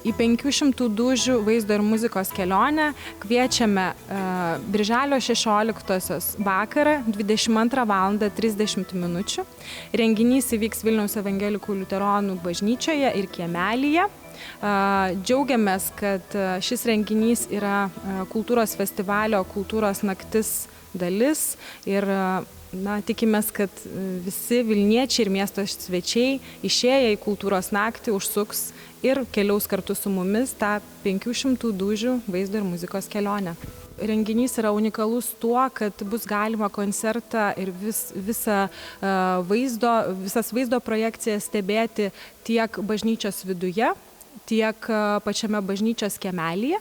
Į 500 dūžių vaizdo ir muzikos kelionę kviečiame birželio 16-osios vakarą 22:30 min. Renginys įvyks Vilniaus evangelikų liuteronų bažnyčioje ir kiemelyje. Džiaugiamės, kad šis renginys yra kultūros festivalio Kultūros naktis dalis ir tikimės, kad visi Vilniečiai ir miesto svečiai išėję į kultūros naktį užsuks ir keliaus kartu su mumis tą 500 dūžių vaizdo ir muzikos kelionę. Renginys yra unikalus tuo, kad bus galima koncertą ir visas vaizdo projekcijas stebėti tiek bažnyčios viduje, tiek pačiame bažnyčios kiemelyje.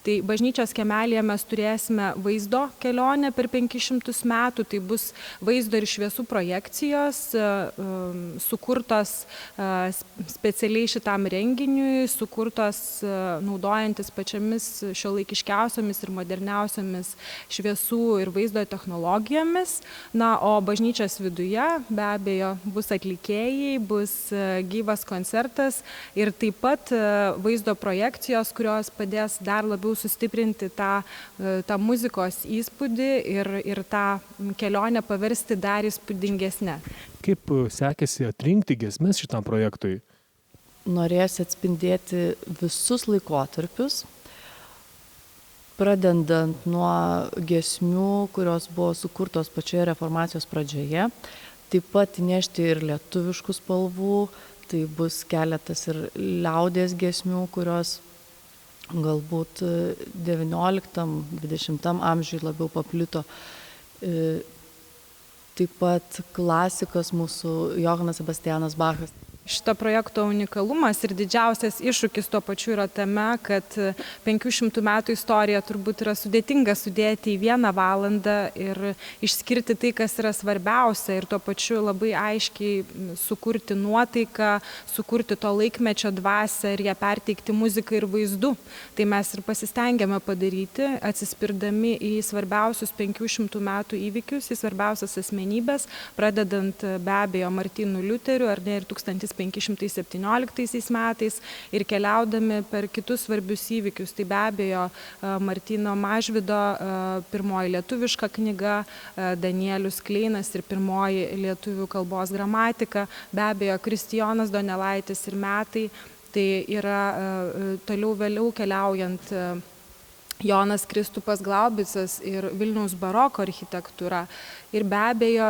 Tai bažnyčios kiemelyje mes turėsime vaizdo kelionę per 500 metų, tai bus vaizdo ir šviesų projekcijos, sukurtos specialiai šitam renginiui, sukurtos naudojantis pačiamis šiuolaikiškiausiomis ir moderniausiomis šviesų ir vaizdo technologijomis. O bažnyčios viduje be abejo bus atlikėjai, bus gyvas koncertas ir taip pat vaizdo projekcijos, kurios padės dar labiau sustiprinti tą muzikos įspūdį ir tą kelionę paversti dar įspūdingesnę. Kaip sekėsi atrinkti giesmes šitam projektui? Norėjosi atspindėti visus laikotarpius, pradedant nuo giesmių, kurios buvo sukurtos pačioje reformacijos pradžioje, taip pat įnešti ir lietuviškų spalvų, tai bus keletas ir liaudies giesmių, kurios galbūt 19-20 amžiui labiau paplito. Taip pat klasikas mūsų Johanas Sebastianas Bachas. Šito projekto unikalumas ir didžiausias iššūkis tuo pačiu yra tame, kad 500 metų istorija turbūt yra sudėtinga sudėti į 1 valandą ir išskirti tai, kas yra svarbiausia ir tuo pačiu labai aiškiai sukurti nuotaiką, sukurti to laikmečio dvasią ir ją perteikti muziką ir vaizdu. Tai mes ir pasistengėme padaryti, atsispirdami į svarbiausius 500 metų įvykius, į svarbiausias asmenybės, pradedant be abejo Martynu Liuteriu ar ne ir 1517 metais ir keliaudami per kitus svarbius įvykius. Tai be abejo Martyno Mažvydo pirmoji lietuviška knyga, Danielius Kleinas ir pirmoji lietuvių kalbos gramatika, be abejo Kristijonas Donelaitis ir metai, tai yra toliau vėliau keliaujant Jonas Kristupas Glaubicas ir Vilniaus baroko architektūra. Ir be abejo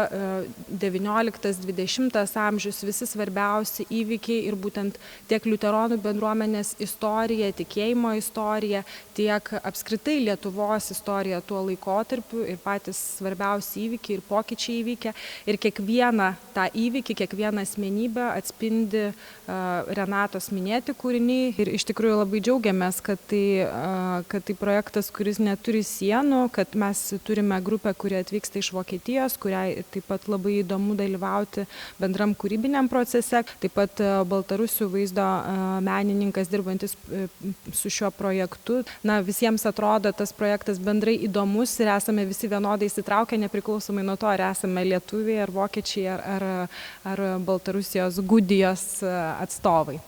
19-20 amžius visi svarbiausi įvykiai ir būtent tiek liuteronų bendruomenės istorija, tikėjimo istorija, tiek apskritai Lietuvos istorija tuo laikotarpiu ir patys svarbiausi įvykiai ir pokyčiai įvykę. Ir kiekvieną tą įvykį, kiekvieną asmenybę atspindi Renatos minėti kūriniai. Ir iš tikrųjų labai džiaugiamės, kad tai projektas, kuris neturi sienų, kad mes turime grupę, kuri atvyksta iš Vokietijos, kuriai taip pat labai įdomu dalyvauti bendram kūrybiniam procese. Taip pat baltarusių vaizdo menininkas dirbantis su šiuo projektu. Visiems atrodo tas projektas bendrai įdomus ir esame visi vienodai įsitraukę, nepriklausomai nuo to, ar esame lietuviai, ar vokiečiai, ar Baltarusijos Gudijos atstovai.